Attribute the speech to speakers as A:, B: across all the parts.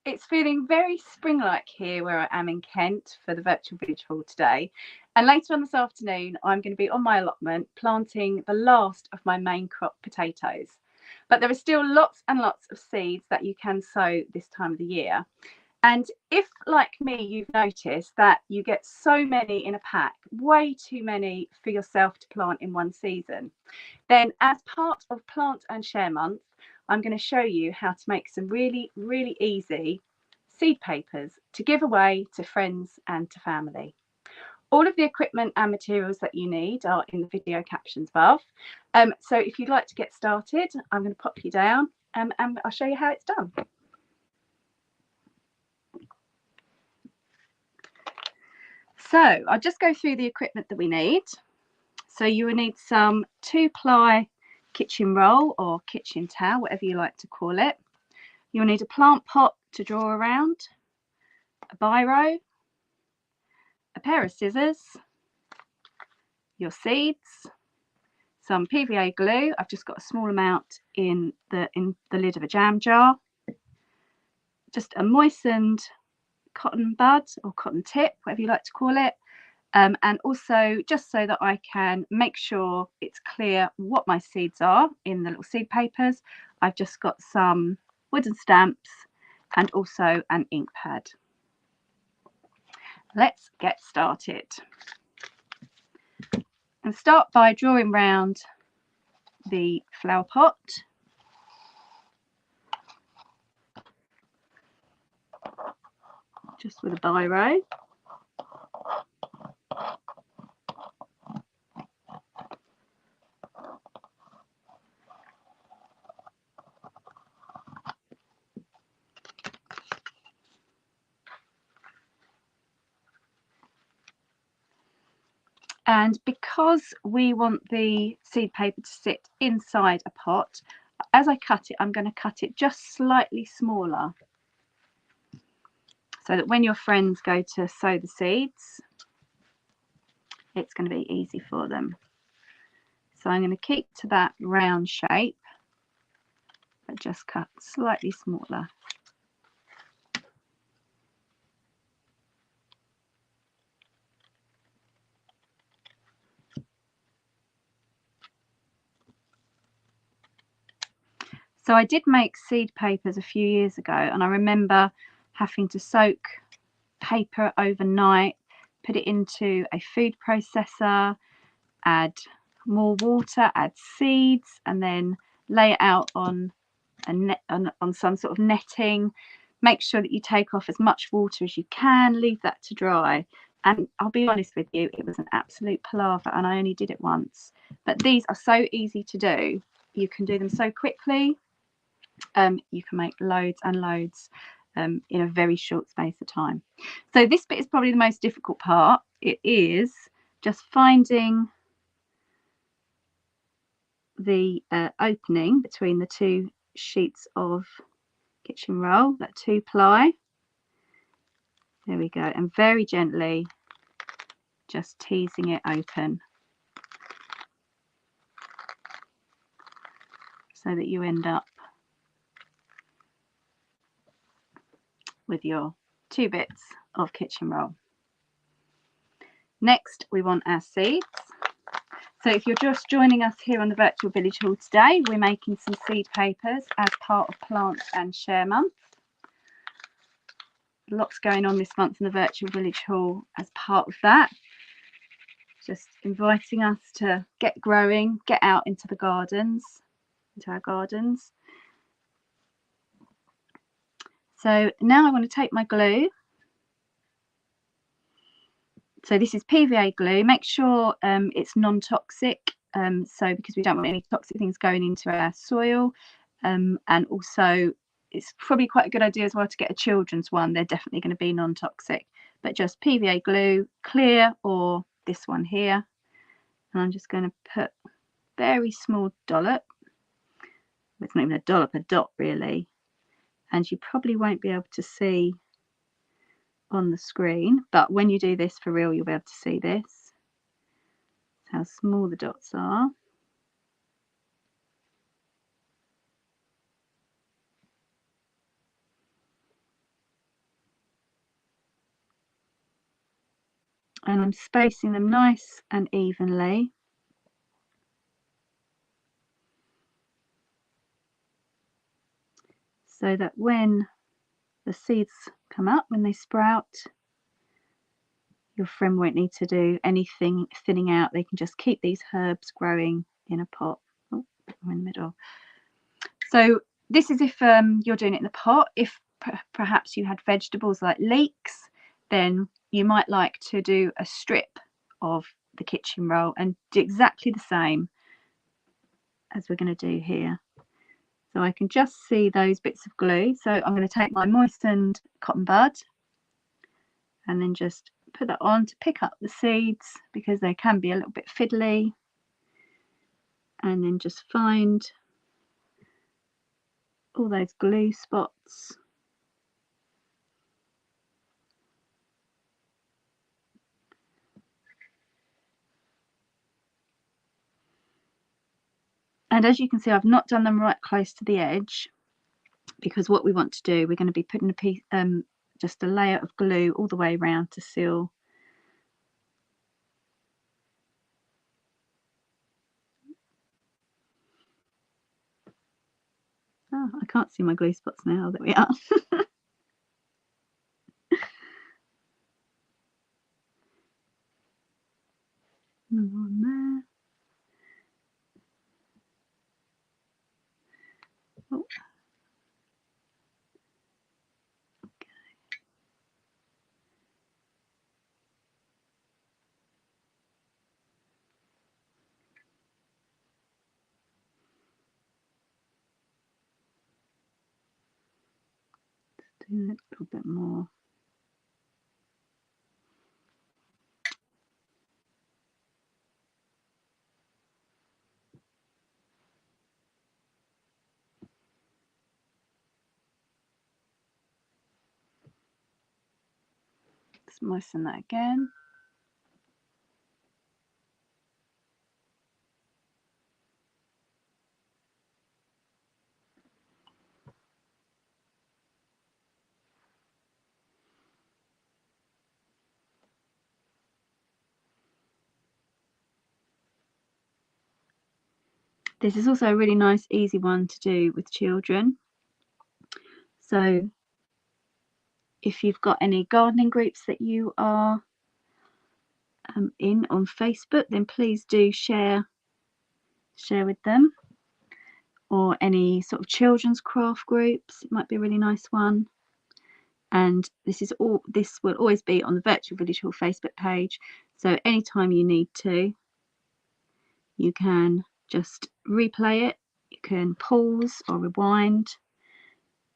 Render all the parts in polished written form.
A: It's feeling very spring-like here where I am in Kent for the virtual village hall today. And later on this afternoon, I'm going to be on my allotment planting the last of my main crop, potatoes. But there are still lots and lots of seeds that you can sow this time of the year. And if, like me, you've noticed that you get so many in a pack, way too many for yourself to plant in one season, then as part of Plant and Share Month, I'm going to show you how to make some really, really easy seed papers to give away to friends and to family. All of the equipment and materials that you need are in the video captions above. So if you'd like to get started, I'm going to pop you down and I'll show you how it's done. So I'll just go through the equipment that we need. So you will need some 2-ply kitchen roll or kitchen towel, whatever you like to call it. You'll need a plant pot to draw around, a biro, a pair of scissors, your seeds, some PVA glue. I've just got a small amount in the lid of a jam jar, just a moistened cotton bud or cotton tip, whatever you like to call it. And also just so that I can make sure it's clear what my seeds are in the little seed papers, I've just got some wooden stamps and also an ink pad. Let's get started. And start by drawing round the flower pot. Just with a biro. And because we want the seed paper to sit inside a pot, as I cut it, I'm going to cut it just slightly smaller so that when your friends go to sow the seeds, it's going to be easy for them. So I'm going to keep to that round shape, but just cut slightly smaller. So I did make seed papers a few years ago, and I remember having to soak paper overnight, put it into a food processor, add more water, add seeds, and then lay it out on a net, on some sort of netting. Make sure that you take off as much water as you can, leave that to dry. And I'll be honest with you, it was an absolute palaver, and I only did it once. But these are so easy to do. You can do them so quickly. You can make loads and loads in a very short space of time. So this bit is probably the most difficult part. It is just finding the opening between the two sheets of kitchen roll, that 2-ply. There we go, and very gently just teasing it open so that you end up with your 2 bits of kitchen roll. Next, we want our seeds. So if you're just joining us here on the Virtual Village Hall today, we're making some seed papers as part of Plant and Share Month. Lots going on this month in the Virtual Village Hall as part of that. Just inviting us to get growing, get out into the gardens, into our gardens. So now I want to take my glue. So this is PVA glue. Make sure it's non-toxic, so because we don't want any toxic things going into our soil. And also it's probably quite a good idea as well to get a children's one. They're definitely going to be non-toxic, but just PVA glue, clear, or this one here. And I'm just going to put a very small dollop. It's not even a dollop, a dot really. And you probably won't be able to see on the screen, but when you do this for real, you'll be able to see this. How small the dots are. and I'm spacing them nice and evenly. So that when the seeds come up, when they sprout, your friend won't need to do anything thinning out. They can just keep these herbs growing in a pot. Oh, I'm in the middle. So this is if you're doing it in the pot. If perhaps you had vegetables like leeks, then you might like to do a strip of the kitchen roll and do exactly the same as we're going to do here. So I can just see those bits of glue. So I'm going to take my moistened cotton bud and then just put that on to pick up the seeds, because they can be a little bit fiddly, and then just find all those glue spots. And as you can see, I've not done them right close to the edge, because what we want to do, we're going to be putting a piece, just a layer of glue all the way around to seal. Oh, I can't see my glue spots now. There we are. On there. Oh. Do a little bit more. Just moisten that again. This is also a really nice, easy one to do with children. So if you've got any gardening groups that you are in on Facebook, then please do share with them, or any sort of children's craft groups. It might be a really nice one. And this will always be on the Virtual Village Hall Facebook page. So anytime you need to, you can just replay it. You can pause or rewind.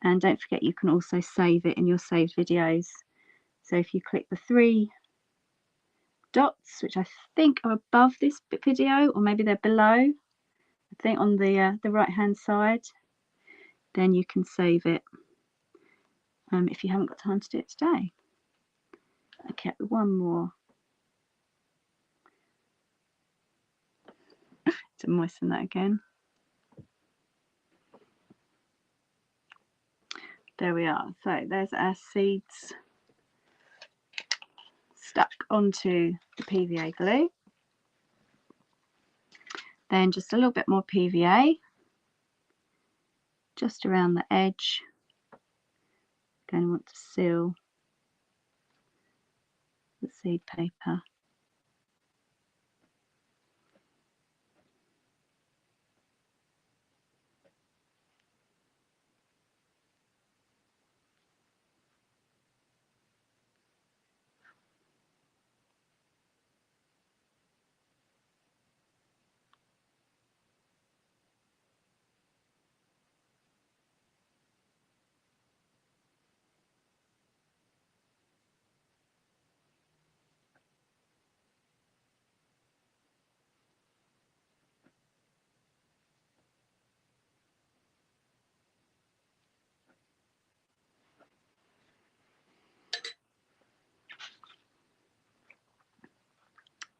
A: And don't forget, you can also save it in your saved videos. So if you click the 3 dots, which I think are above this video, or maybe they're below, I think on the right hand side, then you can save it if you haven't got time to do it today. Okay, one more to moisten that again. There we are. So there's our seeds stuck onto the PVA glue. Then just a little bit more PVA just around the edge. Going to want to seal the seed paper.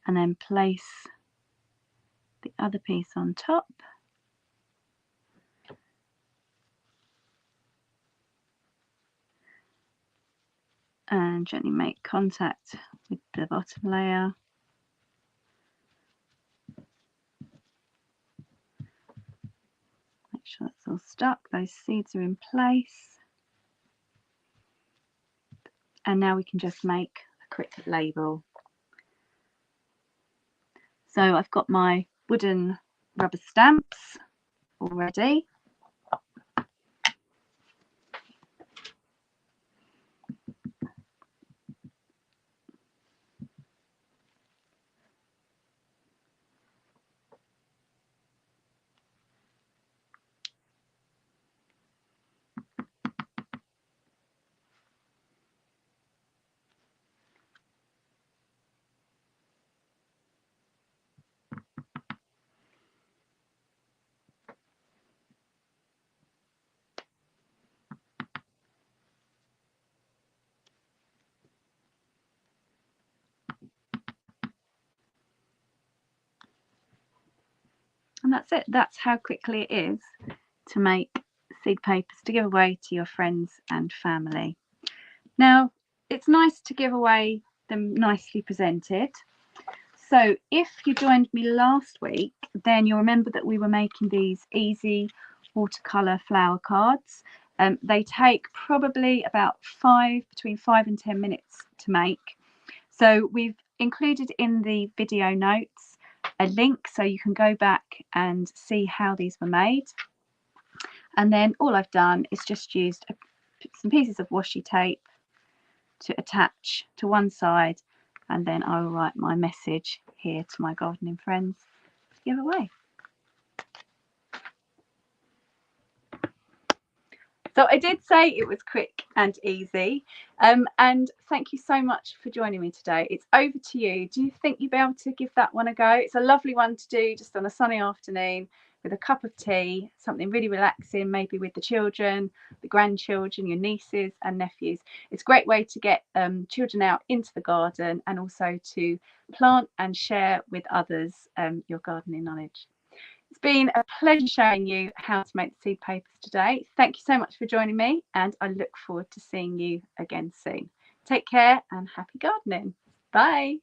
A: And then place the other piece on top. and gently make contact with the bottom layer. Make sure that's all stuck, those seeds are in place. And now we can just make a quick label. So I've got my wooden rubber stamps already. And that's it. That's how quickly it is to make seed papers to give away to your friends and family. Now, it's nice to give away them nicely presented. So if you joined me last week, then you'll remember that we were making these easy watercolour flower cards. They take probably about between 5 and 10 minutes to make. So we've included in the video notes a link so you can go back and see how these were made. And then all I've done is just used some pieces of washi tape to attach to one side, and then I will write my message here to my gardening friends to give away. So I did say it was quick and easy, and thank you so much for joining me today. It's over to you. Do you think you'll be able to give that one a go? It's a lovely one to do just on a sunny afternoon with a cup of tea, something really relaxing, maybe with the children, the grandchildren, your nieces and nephews. It's a great way to get children out into the garden and also to plant and share with others your gardening knowledge. It's been a pleasure showing you how to make the seed papers today. Thank you so much for joining me, and I look forward to seeing you again soon. Take care and happy gardening. Bye.